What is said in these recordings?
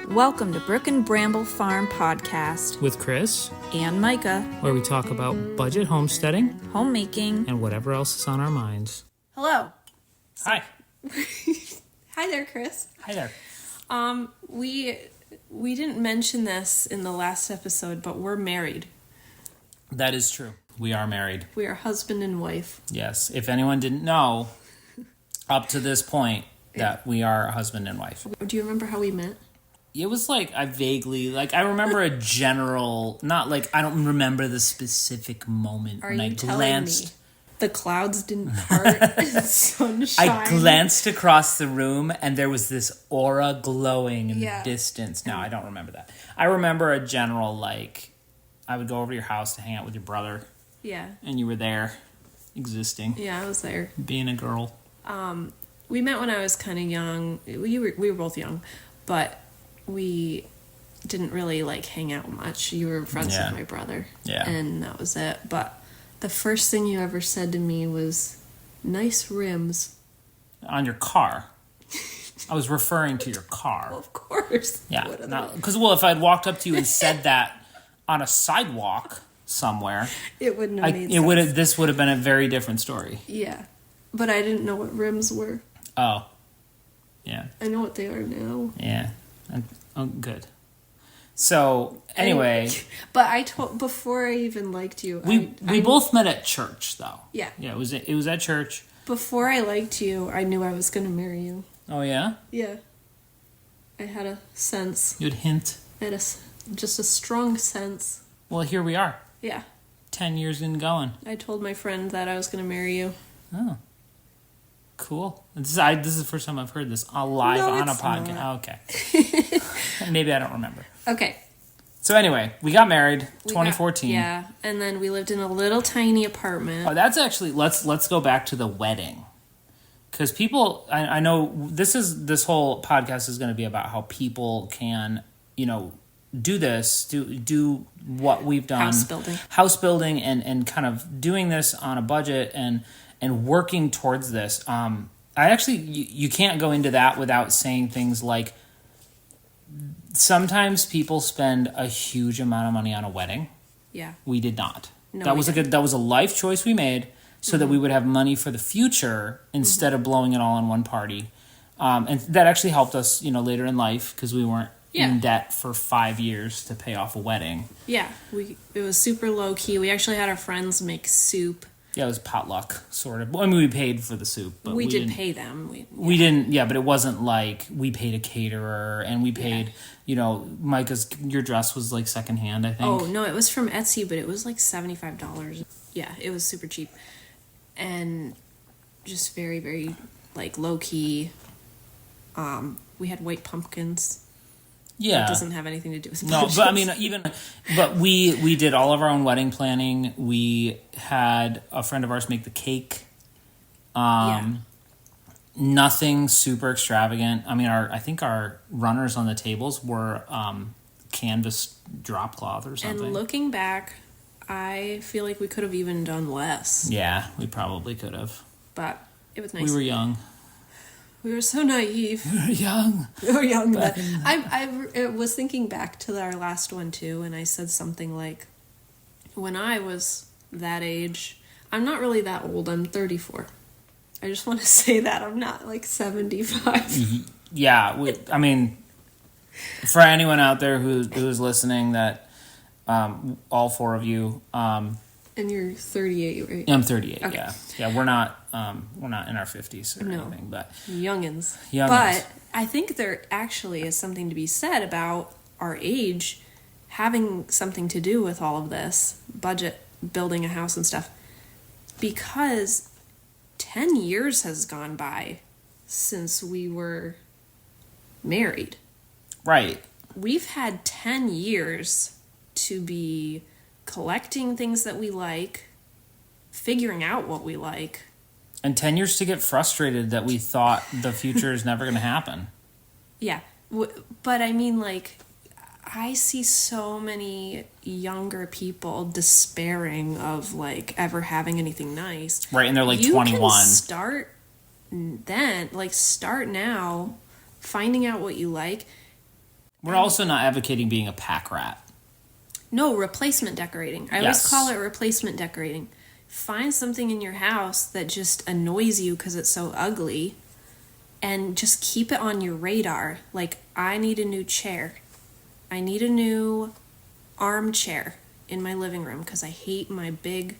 Welcome to Brook and Bramble Farm Podcast with Chris and Micah, where we talk about budget homesteading, homemaking, and whatever else is on our minds. Hello. Hi. Hi there, Chris. Hi there. We didn't mention this in the last episode, but we're married. That is true. We are married. We are husband and wife. Yes. If anyone didn't know, up to this point, that we are husband and wife. Do you remember how we met? It was I remember a general, not I don't remember the specific moment Are when I you telling glanced. me the clouds didn't part and sunshine? I glanced across the room and there was this aura glowing in the distance. No, I don't remember that. I remember a general, I would go over to your house to hang out with your brother. Yeah. And you were there, existing. Yeah, I was there. Being a girl. We met when I was kind of young. We were both young, but we didn't really hang out much. You were friends with my brother. Yeah. And that was it. But the first thing you ever said to me was, "Nice rims." On your car. I was referring to your car. Well, of course. Yeah. Because, if I'd walked up to you and said that on a sidewalk somewhere, it wouldn't have made sense. This would have been a very different story. Yeah. But I didn't know what rims were. Oh. Yeah. I know what they are now. Yeah. Oh, good. So, anyway. But I told, before I even liked you. We both met at church, though. Yeah. Yeah, it was at church. Before I liked you, I knew I was going to marry you. Oh, yeah? Yeah. I had a sense. You'd hint. I had just a strong sense. Well, here we are. Yeah. 10 years in going. I told my friend that I was going to marry you. Oh. Cool. This is the first time I've heard this live on a podcast. Not. Okay. Maybe I don't remember. Okay. So anyway, we got married 2014. Yeah, and then we lived in a little tiny apartment. Oh, that's actually let's go back to the wedding. Cuz people I know this whole podcast is going to be about how people can, do this, do what we've done. House building and kind of doing this on a budget and working towards this. You can't go into that without saying things like, sometimes people spend a huge amount of money on a wedding. Yeah. We did not. No, that was a life choice we made so that we would have money for the future instead of blowing it all on one party. And that actually helped us, later in life, because we weren't in debt for 5 years to pay off a wedding. Yeah. It was super low key. We actually had our friends make soup. Yeah, it was potluck, sort of. I mean, we paid for the soup. But we did pay them. We didn't, but it wasn't like we paid a caterer and we paid, Micah's, your dress was secondhand, I think. Oh, no, it was from Etsy, but it was $75. Yeah, it was super cheap. And just very, very, low key. We had white pumpkins. Yeah. It doesn't have anything to do with budgets. No, but we did all of our own wedding planning. We had a friend of ours make the cake. Nothing super extravagant. I mean, I think our runners on the tables were canvas drop cloth or something. And looking back, I feel like we could have even done less. Yeah, we probably could have. But it was nice. We were young. We were so naive. We were young. We were young. But I was thinking back to our last one, too, and I said something like, when I was that age, I'm not really that old. I'm 34. I just want to say that. I'm not 75. Yeah. For anyone out there who's listening, that all four of you... and you're 38, right? I'm 38, okay. Yeah, we're not in our 50s or anything, but... Youngins. But I think there actually is something to be said about our age having something to do with all of this, budget, building a house and stuff, because 10 years has gone by since we were married. Right. We've had 10 years to be collecting things that we like, figuring out what we like. And 10 years to get frustrated that we thought the future is never going to happen. Yeah. But I mean, I see so many younger people despairing of ever having anything nice. Right, and they're 21. You can start then, start now, finding out what you like. We're also not advocating being a pack rat. No, replacement decorating. I Yes. always call it replacement decorating. Find something in your house that just annoys you because it's so ugly and just keep it on your radar. Like, I need a new chair. I need a new armchair in my living room because I hate my big,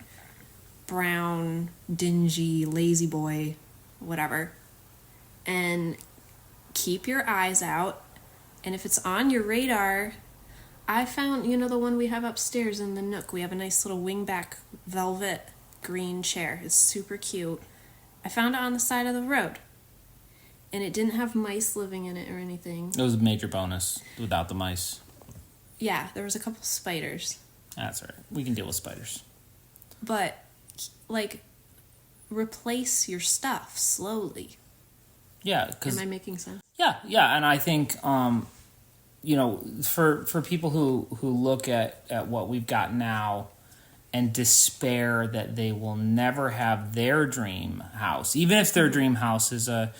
brown, dingy, lazy boy, whatever. And keep your eyes out. And if it's on your radar, I found, the one we have upstairs in the nook. We have a nice little wingback velvet green chair. It's super cute. I found it on the side of the road. And it didn't have mice living in it or anything. It was a major bonus without the mice. Yeah, there was a couple spiders. That's all right. We can deal with spiders. But, replace your stuff slowly. Yeah. Am I making sense? Yeah, and I think, for people who look at what we've got now and despair that they will never have their dream house, even if their dream house is a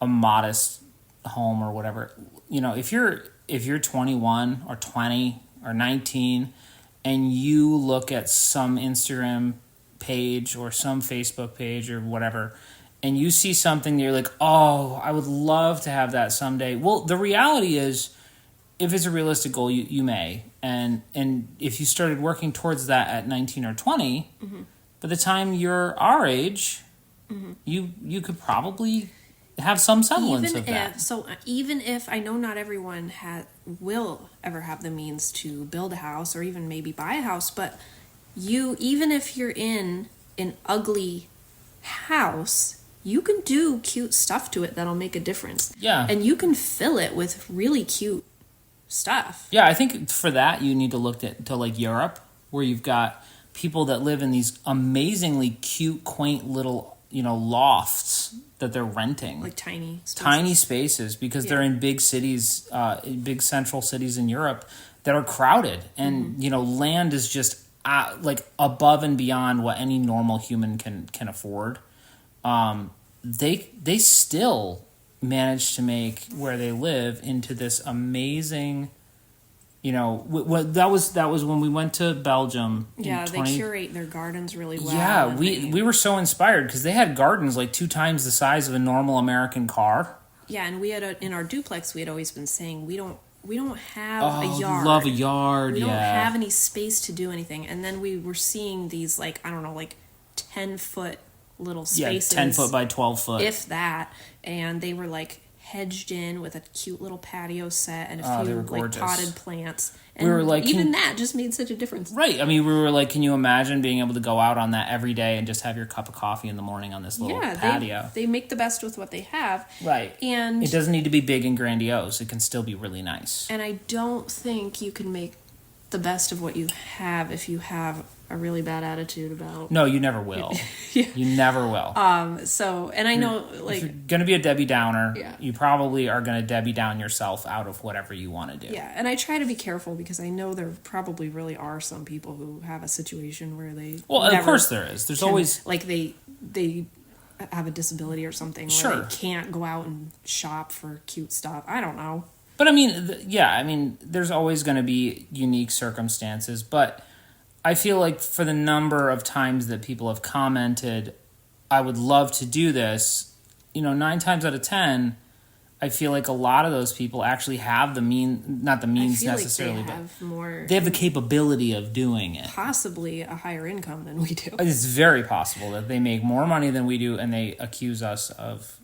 modest home or whatever, if you're 21 or 20 or 19 and you look at some Instagram page or some Facebook page or whatever, and you see something that you're like, oh, I would love to have that someday. Well, the reality is, if it's a realistic goal, you may. And if you started working towards that at 19 or 20, by the time you're our age, you could probably have some semblance of that. So even if, I know not everyone will ever have the means to build a house or even maybe buy a house, but even if you're in an ugly house, you can do cute stuff to it that'll make a difference. Yeah. And you can fill it with really cute stuff. Yeah, I think for that you need to look to like Europe, where you've got people that live in these amazingly cute, quaint little, lofts that they're renting. Like tiny spaces because they're in big cities, big central cities in Europe that are crowded. And, land is just above and beyond what any normal human can afford. They still managed to make where they live into this amazing, that was when we went to Belgium. Yeah, they curate their gardens really well. Yeah, we were so inspired because they had gardens like 2 times the size of a normal American car. Yeah, and we had in our duplex, we had always been saying we don't have a yard. Love a yard. We don't have any space to do anything. And then we were seeing these 10-foot little spaces. 10 foot by 12 foot. If that. And they were hedged in with a cute little patio set and a few potted plants. And we were even that just made such a difference. Right. I mean, we were can you imagine being able to go out on that every day and just have your cup of coffee in the morning on this little patio? They make the best with what they have. Right. And it doesn't need to be big and grandiose. It can still be really nice. And I don't think you can make the best of what you have if you have a really bad attitude about. No, you never will. Yeah. You never will. So, and I know, if you're gonna be a Debbie Downer, yeah, you probably are gonna Debbie Down yourself out of whatever you want to do. Yeah, and I try to be careful because I know there probably really are some people who have a situation where they. Well, of course there is. There's always they have a disability or something. Sure. Where they can't go out and shop for cute stuff. I don't know. But I mean, there's always going to be unique circumstances, but I feel like for the number of times that people have commented, I would love to do this, 9 times out of 10, I feel like a lot of those people actually have not the means necessarily, but they have the capability of doing it. Possibly a higher income than we do. It's very possible that they make more money than we do, and they accuse us of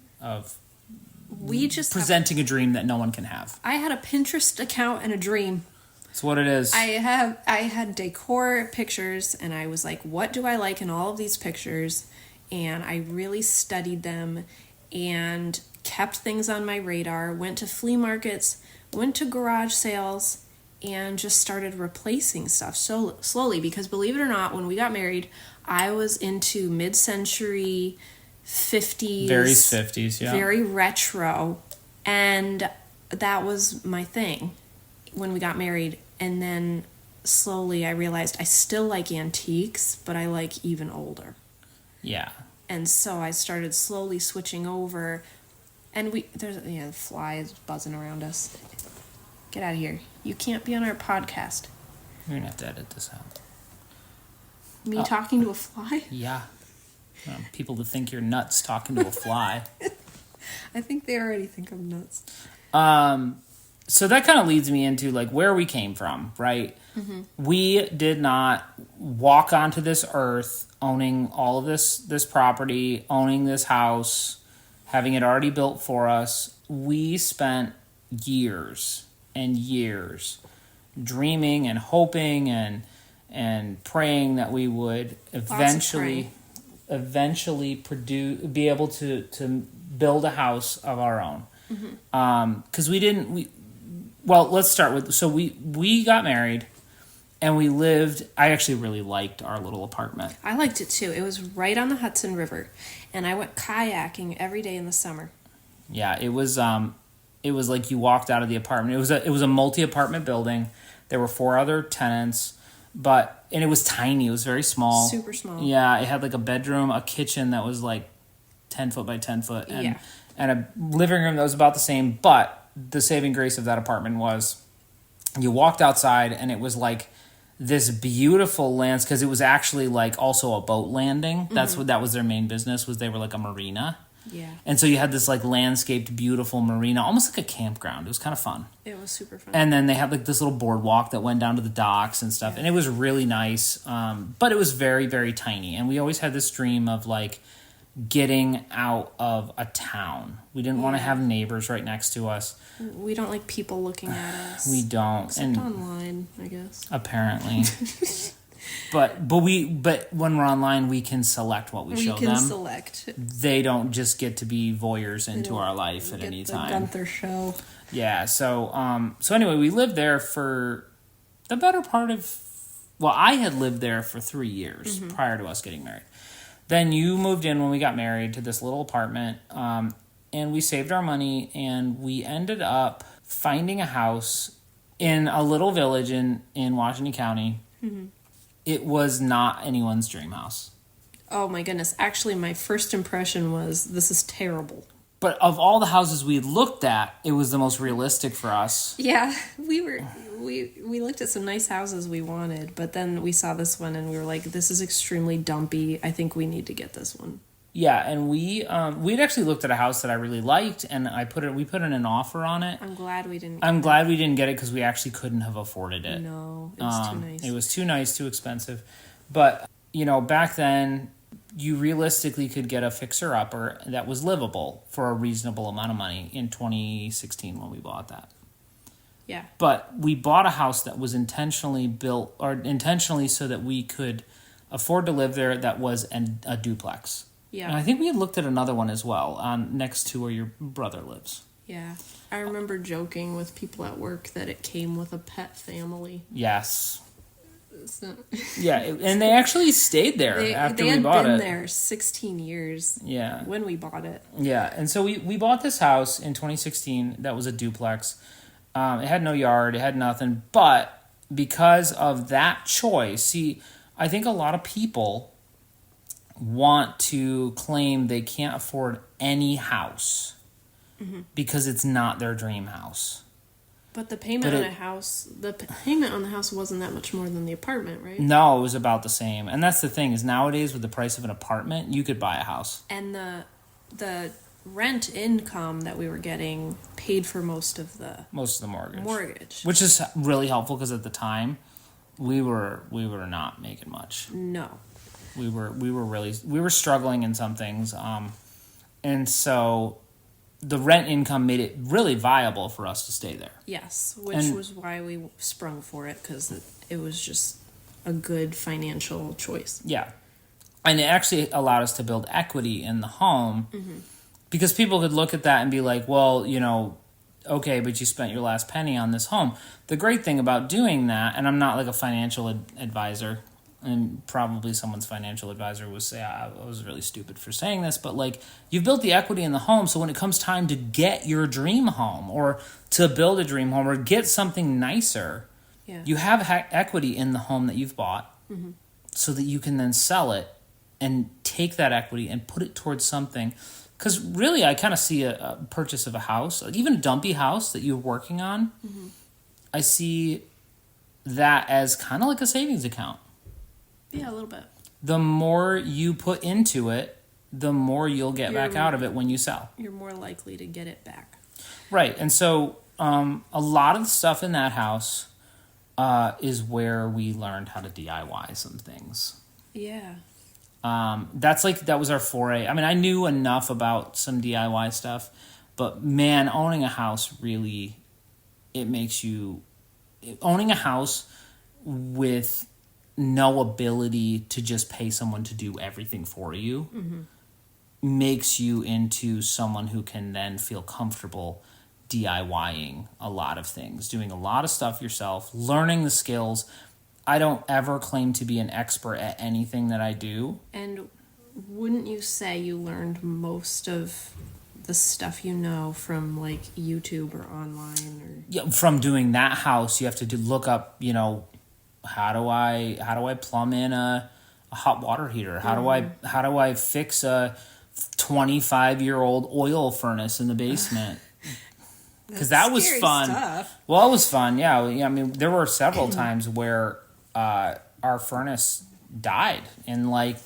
we just presenting a dream that no one can have. I had a Pinterest account and a dream. That's what it is. I had decor pictures, and I was like, what do I like in all of these pictures? And I really studied them and kept things on my radar, went to flea markets, went to garage sales, and just started replacing stuff so slowly. Because believe it or not, when we got married, I was into mid-century 50s. Very 50s, yeah. Very retro. And that was my thing when we got married. And then slowly I realized I still like antiques, but I like even older. Yeah. And so I started slowly switching over. And the fly is buzzing around us. Get out of here. You can't be on our podcast. You're going to have to edit this out. Me talking to a fly? Yeah. People to think you're nuts talking to a fly. I think they already think I'm nuts. So that kind of leads me into like where we came from, right? Mm-hmm. We did not walk onto this earth owning all of this property, owning this house, having it already built for us. We spent years and years dreaming and hoping and praying that we would eventually be able to build a house of our own. Mm-hmm. Let's start with, so we got married and we lived, I actually really liked our little apartment. I liked it too. It was right on the Hudson River and I went kayaking every day in the summer. Yeah, it was like you walked out of the apartment. It was a multi-apartment building. There were 4 other tenants, and it was tiny. It was very small. Super small. Yeah, it had like a bedroom, a kitchen that was like 10 foot by 10 foot, and a living room that was about the same. But the saving grace of that apartment was you walked outside and it was like this beautiful landscape, because it was actually like also a boat landing. Mm-hmm. That was their main business, was they were like a marina. Yeah. And so you had this like landscaped, beautiful marina, almost like a campground. It was kind of fun. It was super fun. And then they had like this little boardwalk that went down to the docks and stuff. Yeah. And it was really nice. But it was very, very tiny. And we always had this dream of like getting out of a town. We didn't want to have neighbors right next to us. We don't like people looking at us. We don't. Except online, I guess. Apparently. But when we're online, we can select what we show them. We can select. They don't just get to be voyeurs into our life at any time. Gunther show. Yeah. So anyway, we lived there for the better part of. Well, I had lived there for 3 years prior to us getting married. Then you moved in when we got married to this little apartment, and we saved our money, and we ended up finding a house in a little village in Washington County. Mm-hmm. It was not anyone's dream house. Oh my goodness. Actually, my first impression was, this is terrible. But of all the houses we had looked at, it was the most realistic for us. Yeah, we looked at some nice houses we wanted, but then we saw this one and we were like, this is extremely dumpy. I think we need to get this one. Yeah, and we'd actually looked at a house that I really liked, and we put in an offer on it. I'm glad we didn't get it because we actually couldn't have afforded it. No, it was too nice. It was too nice, too expensive. But, back then, you realistically could get a fixer-upper that was livable for a reasonable amount of money in 2016 when we bought that. Yeah. But we bought a house that was intentionally built, or intentionally so that we could afford to live there, that was a duplex. Yeah. And I think we had looked at another one as well, next to where your brother lives. Yeah. I remember joking with people at work that it came with a pet family. Yes. Yeah, and they actually stayed there after we bought it. They had been there 16 years. Yeah. When we bought it. Yeah, and so we bought this house in 2016 that was a duplex. It had no yard, it had nothing, but because of that choice, see, I think a lot of people want to claim they can't afford any house because it's not their dream house. But the payment on the house wasn't that much more than the apartment, right? No, it was about the same. And that's the thing, is nowadays with the price of an apartment, you could buy a house. And the rent income that we were getting paid for most of the mortgage. Which is really helpful because at the time we were not making much. No. We were struggling in some things, and so the rent income made it really viable for us to stay there. Yes, which was why we sprung for it, because it was just a good financial choice. Yeah, and it actually allowed us to build equity in the home, because people could look at that and be like, well, okay, but you spent your last penny on this home. The great thing about doing that, and I'm not like a financial advisor, and probably someone's financial advisor would say I was really stupid for saying this, but like, you've built the equity in the home, so when it comes time to get your dream home or to build a dream home or get something nicer, you have equity in the home that you've bought, so that you can then sell it and take that equity and put it towards something. Because really, I kind of see a purchase of a house, like even a dumpy house that you're working on, I see that as kind of like a savings account. Yeah, a little bit. The more you put into it, the more you'll get back out of it when you sell. You're more likely to get it back. Right. And so a lot of the stuff in that house is where we learned how to DIY some things. Yeah. That was our foray. I mean, I knew enough about some DIY stuff, but man, owning a house really, owning a house with no ability to just pay someone to do everything for you makes you into someone who can then feel comfortable DIYing a lot of things, doing a lot of stuff yourself, learning the skills. I don't ever claim to be an expert at anything that I do. And wouldn't you say you learned most of the stuff you know from like YouTube or online? Or Yeah, from doing that house, you have to look up, how do I plumb in a hot water heater? How do I fix a 25-year-old oil furnace in the basement? Because that was fun. Stuff. Well, it was fun. Yeah. I mean, there were several times where our furnace died in like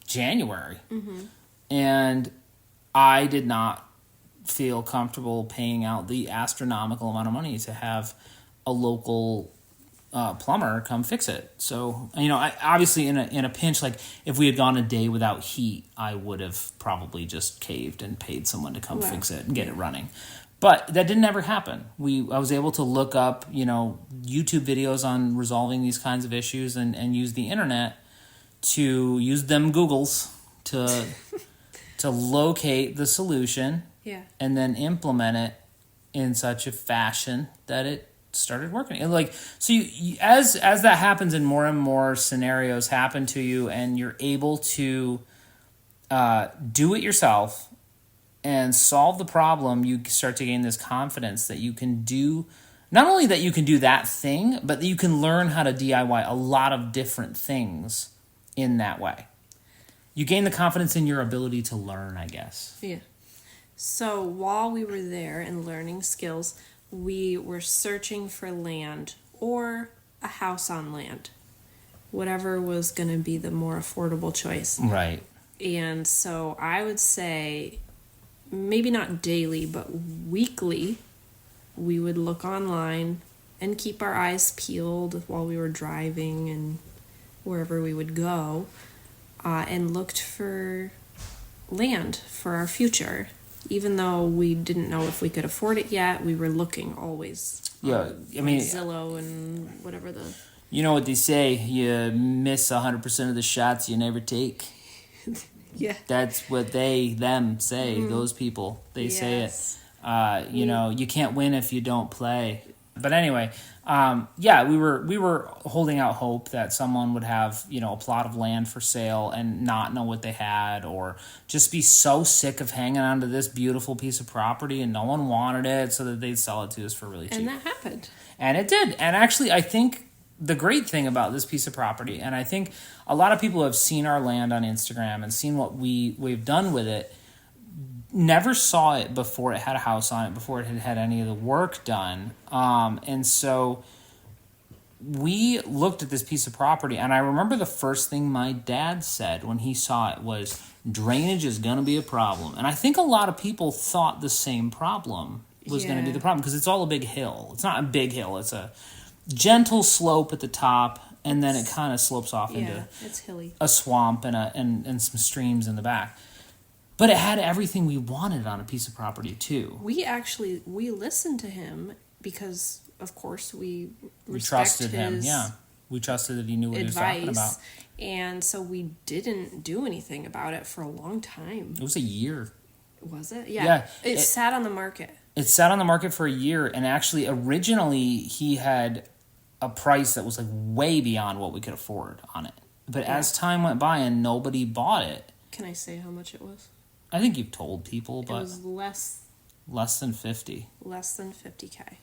January, and I did not feel comfortable paying out the astronomical amount of money to have a local plumber come fix it. So, I obviously in a pinch, like if we had gone a day without heat, I would have probably just caved and paid someone to come fix it and get it running. But that didn't ever happen. I was able to look up, YouTube videos on resolving these kinds of issues and use the internet to use them Googles to locate the solution and then implement it in such a fashion that it started working. And as that happens and more scenarios happen to you and you're able to do it yourself and solve the problem, you start to gain this confidence that you can do, not only that you can do that thing, but that you can learn how to DIY a lot of different things in that way. You gain the confidence in your ability to learn, I guess. Yeah. So while we were there and learning skills, we were searching for land or a house on land, whatever was going to be the more affordable choice. Right. And so I would say maybe not daily, but weekly, we would look online and keep our eyes peeled while we were driving and wherever we would go, and looked for land for our future. Even though we didn't know if we could afford it yet, we were looking always. Yeah, I mean, Zillow and whatever the... You know what they say, you miss 100% of the shots you never take. Yeah. That's what them say, those people. They say it. You can't win if you don't play. But anyway, we were holding out hope that someone would have, a plot of land for sale and not know what they had, or just be so sick of hanging on to this beautiful piece of property and no one wanted it, so that they'd sell it to us for really cheap. And that happened. And it did. And actually, I think the great thing about this piece of property, and I think a lot of people have seen our land on Instagram and seen what we've done with it, never saw it before it had a house on it, before it had any of the work done. And so we looked at this piece of property, and I remember the first thing my dad said when he saw it was, drainage is going to be a problem. And I think a lot of people thought the same problem was going to be the problem, because it's all a big hill. It's not a big hill. It's a gentle slope at the top, and then it kind of slopes off into it's hilly. A swamp and some streams in the back. But it had everything we wanted on a piece of property too. We listened to him because, of course, we trusted him. Yeah, we trusted that he knew what he was talking about. And so we didn't do anything about it for a long time. It was a year. Was it? Yeah. It sat on the market. It sat on the market for a year, and actually, originally, he had a price that was like way beyond what we could afford on it. But as time went by and nobody bought it. Can I say how much it was? I think you've told people, but... It was less than 50. Less than 50K.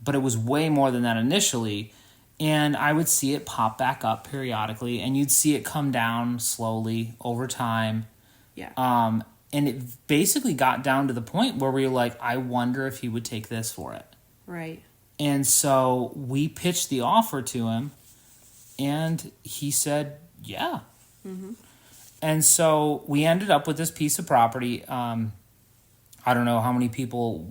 But it was way more than that initially, and I would see it pop back up periodically, and you'd see it come down slowly over time. Yeah. And it basically got down to the point where we were like, I wonder if he would take this for it. Right. And so we pitched the offer to him, and he said, yeah. Mm-hmm. And so we ended up with this piece of property. I don't know how many people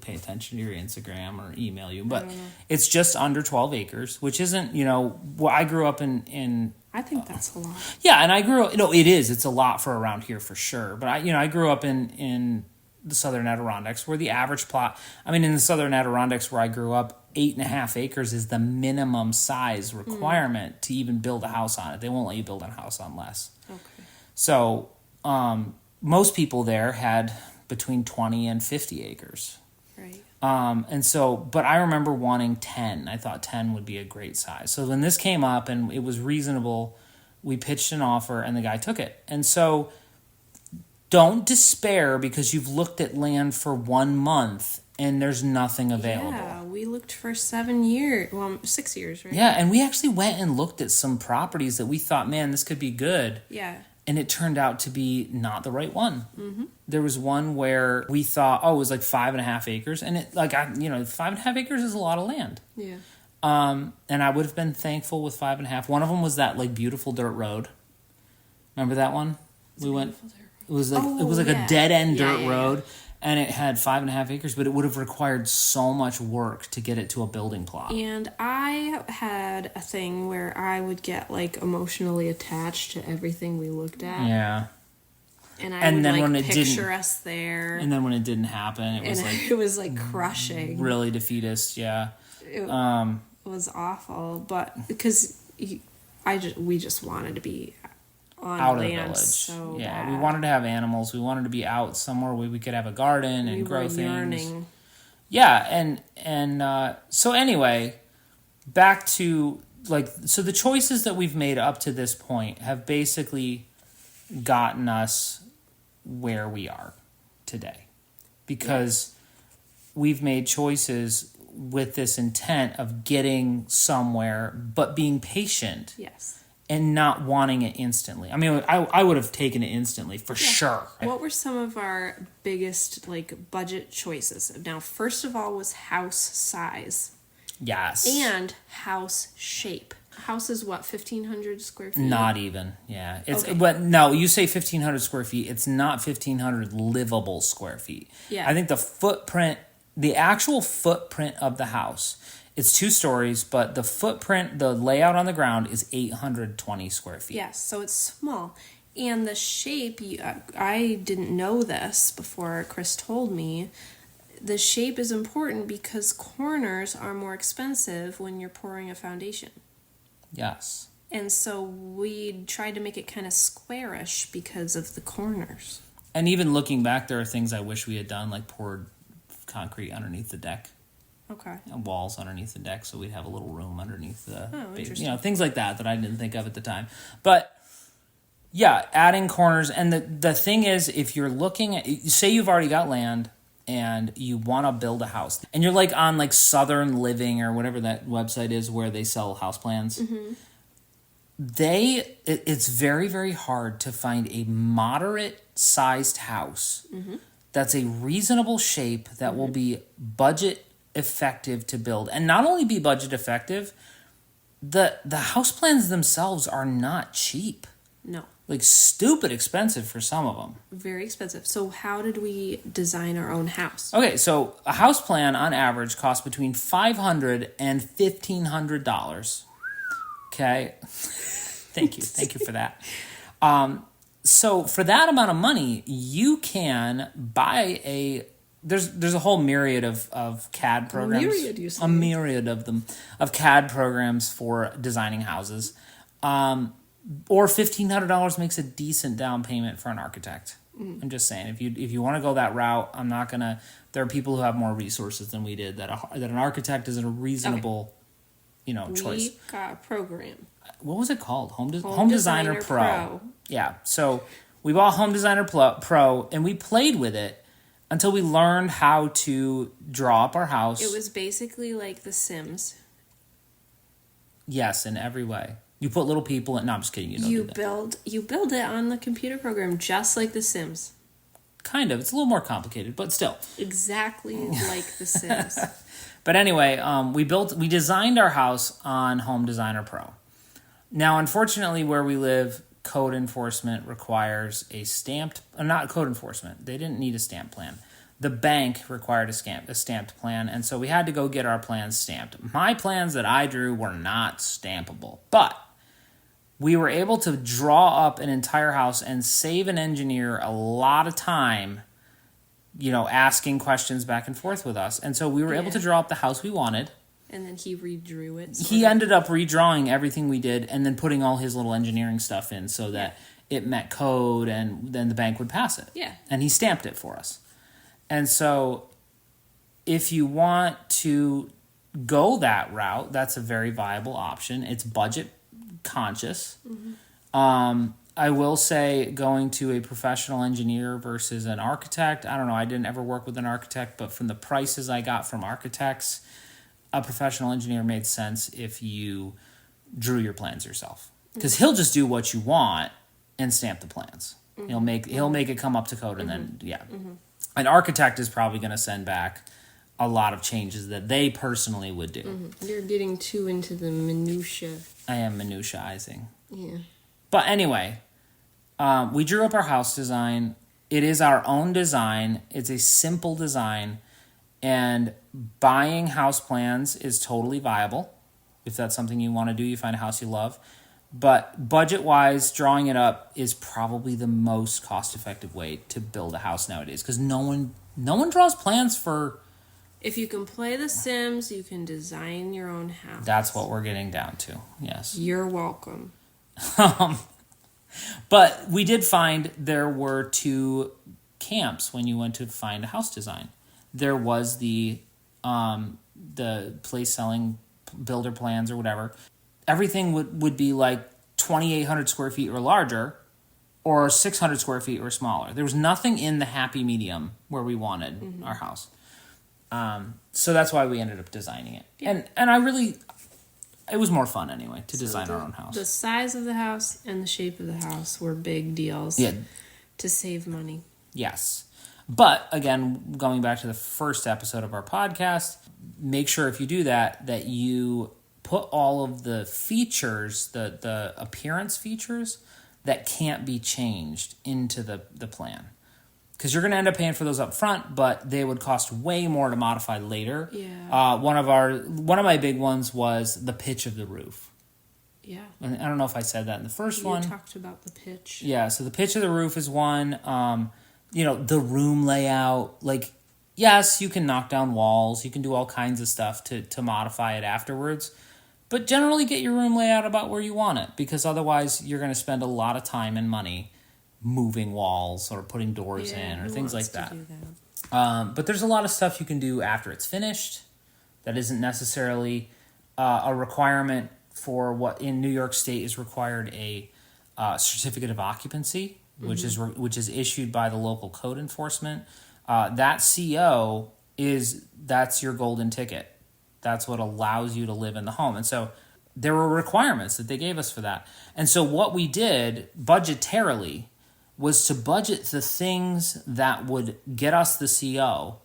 pay attention to your Instagram or email you, but it's just under 12 acres, which isn't, I grew up in I think that's a lot. Yeah, and I grew up, it is. It's a lot for around here for sure. But I grew up in the Southern Adirondacks, where the average plot, in the Southern Adirondacks where I grew up, 8.5 acres is the minimum size requirement to even build a house on it. They won't let you build a house on less. Okay. So most people there had between 20 and 50 acres. Right. But I remember wanting 10. I thought 10 would be a great size. So when this came up and it was reasonable, we pitched an offer and the guy took it. And so don't despair because you've looked at land for 1 month and there's nothing available. Yeah, we looked for 7 years. Well, 6 years, right? Yeah, and we actually went and looked at some properties that we thought, man, this could be good. Yeah. And it turned out to be not the right one. Mm-hmm. There was one where we thought, it was like 5.5 acres. And 5.5 acres is a lot of land. Yeah. And I would have been thankful with 5.5. One of them was that like beautiful dirt road. Remember that one? It was like a dead end dirt road. And it had 5.5 acres, but it would have required so much work to get it to a building plot. And I had a thing where I would get like emotionally attached to everything we looked at. Yeah. And I would picture us there. And then when it didn't happen, it was like crushing. Really defeatist, yeah. It was awful, but because we just wanted to be on out land of the village. So yeah, bad. We wanted to have animals. We wanted to be out somewhere where we could have a garden and grow things. Yearning. Yeah, and so anyway, back to so the choices that we've made up to this point have basically gotten us where we are today, because we've made choices with this intent of getting somewhere, but being patient. Yes. And not wanting it instantly. I would have taken it instantly for sure. What were some of our biggest budget choices? Now, first of all was house size. Yes. And house shape. House is what, 1,500 square feet? Not even, yeah. Okay. But no, you say 1,500 square feet. It's not 1,500 livable square feet. Yeah. I think the actual footprint of the house, it's 2 stories, but the layout on the ground is 820 square feet. Yes, so it's small. And the shape, I didn't know this before Chris told me. The shape is important because corners are more expensive when you're pouring a foundation. Yes. And so we tried to make it kind of squarish because of the corners. And even looking back, there are things I wish we had done, like poured concrete underneath the deck. Okay. And walls underneath the deck, so we'd have a little room underneath the interesting. things like that I didn't think of at the time. But yeah, adding corners. And the thing is, if you're looking at, say you've already got land and you want to build a house, and you're on Southern Living or whatever that website is where they sell house plans, it's very, very hard to find a moderate sized house that's a reasonable shape that will be budget effective to build. And not only be budget effective, the house plans themselves are not cheap. No. Stupid expensive for some of them. Very expensive. So how did we design our own house? Okay, so a house plan on average costs between $500 and $1,500. Okay. Thank you for that. So for that amount of money, you can buy there's a whole myriad of CAD programs. A myriad of them, of CAD programs for designing houses. Or $1,500 makes a decent down payment for an architect. I'm just saying, if you want to go that route, I'm not gonna. There are people who have more resources than we did. That an architect is a reasonable, choice. We got a program. What was it called? Home Designer Pro. Yeah. So we bought Home Designer Pro and we played with it until we learned how to draw up our house. It was basically like The Sims. Yes, in every way. You put little people in. No, I'm just kidding. You build it on the computer program just like The Sims. Kind of. It's a little more complicated, but still. Exactly like The Sims. But anyway, we designed our house on Home Designer Pro. Now, unfortunately, where we live, code enforcement requires a stamped, not code enforcement. They didn't need a stamp plan. The bank required a stamped plan, and so we had to go get our plans stamped. My plans that I drew were not stampable, but we were able to draw up an entire house and save an engineer a lot of time, asking questions back and forth with us. And so we were able to draw up the house we wanted. And then he redrew it. He ended up redrawing everything we did and then putting all his little engineering stuff in so that it met code, and then the bank would pass it. Yeah. And he stamped it for us. And so if you want to go that route, that's a very viable option. It's budget conscious. Mm-hmm. I will say going to a professional engineer versus an architect, I don't know, I didn't ever work with an architect, but from the prices I got from architects, a professional engineer made sense if you drew your plans yourself. Because he'll just do what you want and stamp the plans. Mm-hmm. He'll make it come up to code, and then, An architect is probably going to send back a lot of changes that they personally would do. Mm-hmm. You're getting too into the minutia. I am minutiaizing. Yeah. But anyway, we drew up our house design. It is our own design. It's a simple design. And buying house plans is totally viable. If that's something you want to do, you find a house you love. But budget-wise, drawing it up is probably the most cost-effective way to build a house nowadays. Because no one draws plans for... If you can play The Sims, you can design your own house. That's what we're getting down to, yes. You're welcome. But we did find there were 2 camps when you went to find a house design. There was the place selling builder plans or whatever. Everything would be like 2,800 square feet or larger, or 600 square feet or smaller. There was nothing in the happy medium where we wanted our house. So that's why we ended up designing it. Yeah. And it was more fun anyway to design our own house. The size of the house and the shape of the house were big deals to save money. Yes. But again, going back to the first episode of our podcast, make sure if you do that you put all of the features, the appearance features that can't be changed into the plan. Because you're going to end up paying for those up front, but they would cost way more to modify later. Yeah. One of my big ones was the pitch of the roof. Yeah. And I don't know if I said that in the first one. You talked about the pitch. Yeah, so the pitch of the roof is one. The room layout. Like, yes, you can knock down walls. You can do all kinds of stuff to modify it afterwards. But generally get your room layout about where you want it, because otherwise you're going to spend a lot of time and money moving walls or putting doors in or things like that. But there's a lot of stuff you can do after it's finished that isn't necessarily a requirement for what in New York State is required a certificate of occupancy, which is issued by the local code enforcement. That CO that's your golden ticket. That's what allows you to live in the home. And so there were requirements that they gave us for that. And so what we did budgetarily was to budget the things that would get us the CO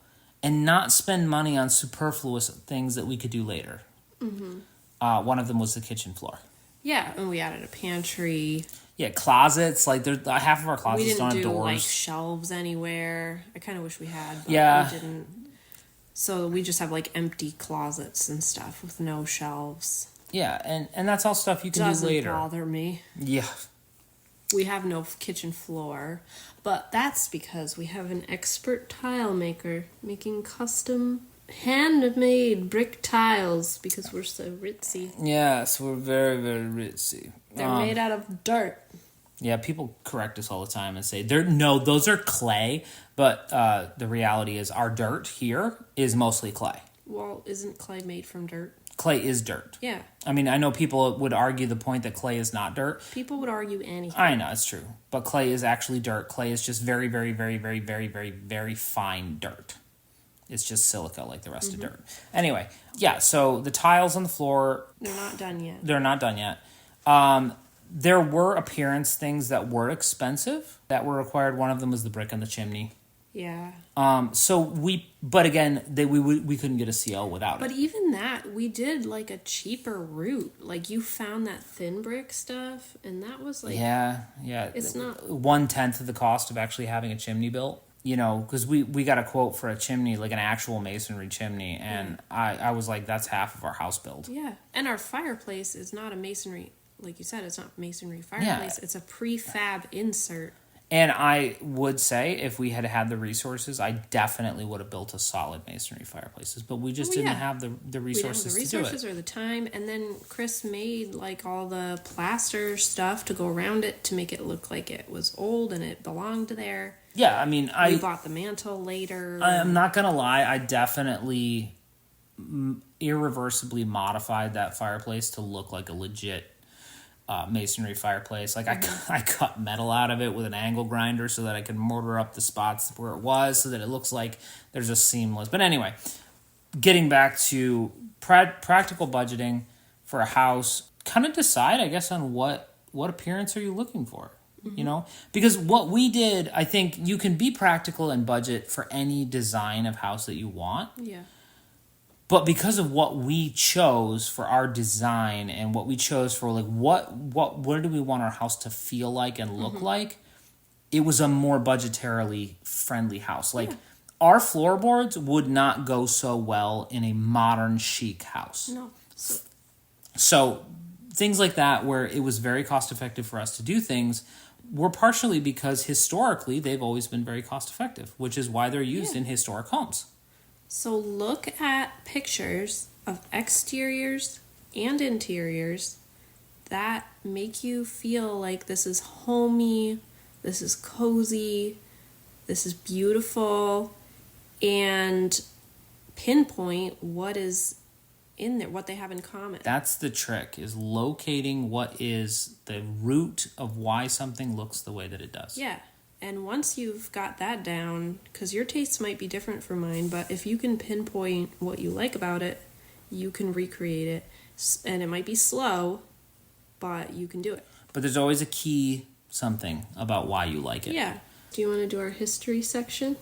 and not spend money on superfluous things that we could do later. Mm-hmm. One of them was the kitchen floor. Yeah, and we added a pantry. Yeah, closets. Like half of our closets don't have doors. We didn't do like shelves anywhere. I kind of wish we had, but we didn't. So we just have like empty closets and stuff with no shelves. Yeah, and that's all stuff you can do later. Doesn't bother me. Yeah. We have no kitchen floor, but that's because we have an expert tile maker making custom handmade brick tiles because we're so ritzy. Yes, we're very, very ritzy. They're made out of dirt. Yeah, people correct us all the time and say, those are clay, but the reality is our dirt here is mostly clay. Well, isn't clay made from dirt? Clay is dirt. Yeah. I mean, I know people would argue the point that clay is not dirt. People would argue anything. I know, it's true. But clay is actually dirt. Clay is just very, very, very, very, very, very, very fine dirt. It's just silica like the rest of dirt. Anyway, yeah, so the tiles on the floor... They're not done yet. They're not done yet. There were appearance things that were expensive that were required. One of them was the brick in the chimney. Yeah. But again, we couldn't get a CL without But it. even that, we did like a cheaper route. Like you found that thin brick stuff, and that was like Yeah. It's not 1/10 of the cost of actually having a chimney built. Because we got a quote for a chimney, like an actual masonry chimney, and I was like, that's half of our house build. Yeah, and our fireplace is not a masonry, like you said, it's not masonry fireplace. It's a prefab insert. And I would say if we had had the resources, I definitely would have built a solid masonry fireplaces. But we just didn't have the resources We didn't have the to do resources it. or the time. And then Chris made like all the plaster stuff to go around it to make it look like it was old and it belonged there. Yeah, I mean, We bought the mantle later. I'm not going to lie. I definitely irreversibly modified that fireplace to look like a legit masonry fireplace. Like I cut metal out of it with an angle grinder so that I could mortar up the spots where it was so that it looks like there's a seamless. But anyway, getting back to practical budgeting for a house, kind of decide, I guess, on what appearance are you looking for. Because what we did, I think you can be practical and budget for any design of house that you want. Yeah. But because of what we chose for our design and what we chose for like what do we want our house to feel like and look like, it was a more budgetarily friendly house. Like our floorboards would not go so well in a modern chic house. No. So things like that where it was very cost effective for us to do things were partially because historically they've always been very cost effective, which is why they're used in historic homes. So look at pictures of exteriors and interiors that make you feel like this is homey, this is cozy, this is beautiful, and pinpoint what is in there, what they have in common. That's the trick, is locating what is the root of why something looks the way that it does. Yeah. And once you've got that down, because your tastes might be different from mine, but if you can pinpoint what you like about it, you can recreate it. And it might be slow, but you can do it. But there's always a key something about why you like it. Yeah. Do you want to do our history section?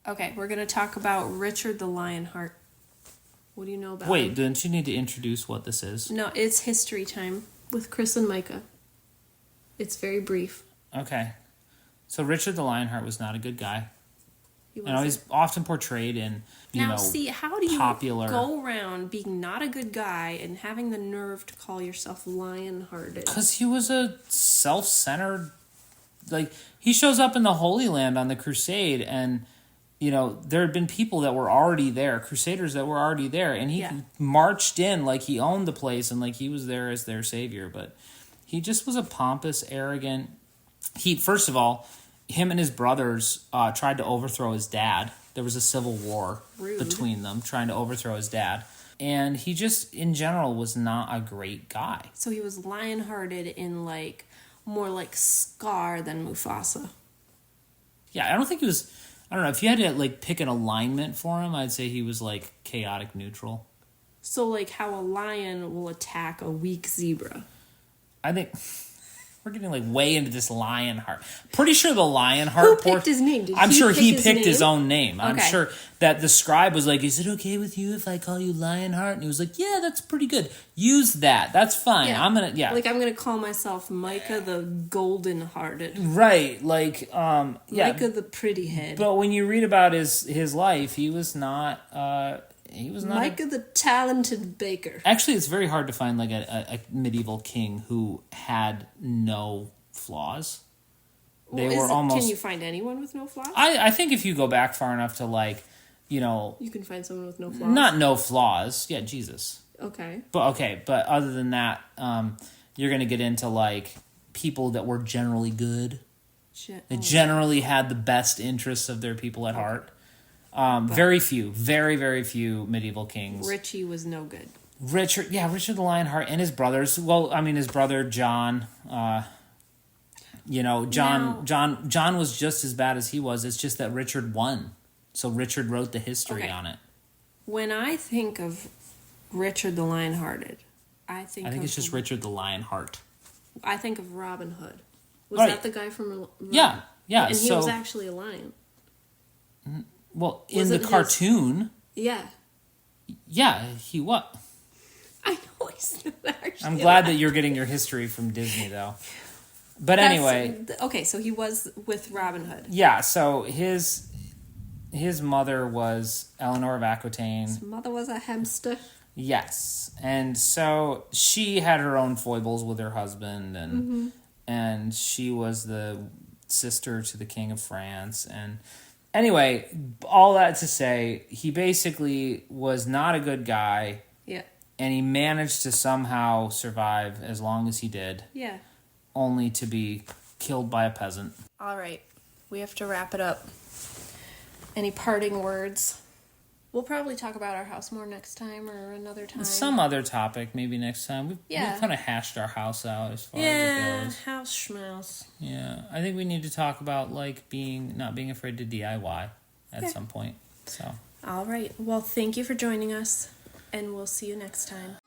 Okay, we're going to talk about Richard the Lionheart. What do you know about him? Wait, don't you need to introduce what this is? No, it's history time with Chris and Micah. It's very brief. Okay. So Richard the Lionheart was not a good guy. He And he's often portrayed in, how do you popular... go around being not a good guy and having the nerve to call yourself lion-hearted? Because he was a self-centered... Like, he shows up in the Holy Land on the Crusade, and, there had been people that were already there, crusaders that were already there, and he marched in like he owned the place and like he was there as their savior. But he just was a pompous, arrogant... First of all... Him and his brothers tried to overthrow his dad. There was a civil war between them trying to overthrow his dad. And he just, in general, was not a great guy. So he was lion-hearted in, more like Scar than Mufasa. Yeah, I don't think he was... I don't know. If you had to, pick an alignment for him, I'd say he was, chaotic neutral. So, how a lion will attack a weak zebra. I think... We're getting way into this Lionheart. Pretty sure the Lionheart... Who picked his name? I'm sure he picked his own name. Okay. I'm sure that the scribe was like, is it okay with you if I call you Lionheart? And he was like, yeah, that's pretty good. Use that. That's fine. Yeah. I'm going to... Yeah. I'm going to call myself Micah the Golden-Hearted. Right. Micah the Pretty Head. But when you read about his life, he was not... Micah the Talented Baker. Actually, it's very hard to find a medieval king who had no flaws. They were almost... Can you find anyone with no flaws? I think if you go back far enough to you can find someone with no flaws. Not no flaws. Yeah, Jesus. Okay. But other than that, you're gonna get into people that were generally good. They generally had the best interests of their people at heart. Very few, very, very few medieval kings. Richie was no good. Richard the Lionheart and his brothers. Well, I mean, his brother John. John was just as bad as he was. It's just that Richard won, so Richard wrote the history on it. When I think of Richard the Lionhearted, I think it's just Richard the Lionheart. I think of Robin Hood. Was Right. that the guy from? Yeah. And he was actually a lion. Well, in the cartoon, Yeah. he was. I know he's not actually. I'm glad that you're getting your history from Disney, though. But anyway, okay, so he was with Robin Hood. yeah. So his mother was Eleanor of Aquitaine. His mother was a hamster. Yes, and so she had her own foibles with her husband, and she was the sister to the King of France. And anyway, all that to say, he basically was not a good guy. Yeah. And he managed to somehow survive as long as he did. Yeah. Only to be killed by a peasant. All right. We have to wrap it up. Any parting words? We'll probably talk about our house more next time or another time. Some other topic, maybe next time. We've kind of hashed our house out as far as it goes. House schmouse. Yeah, I think we need to talk about not being afraid to DIY at some point. So. All right. Well, thank you for joining us, and we'll see you next time.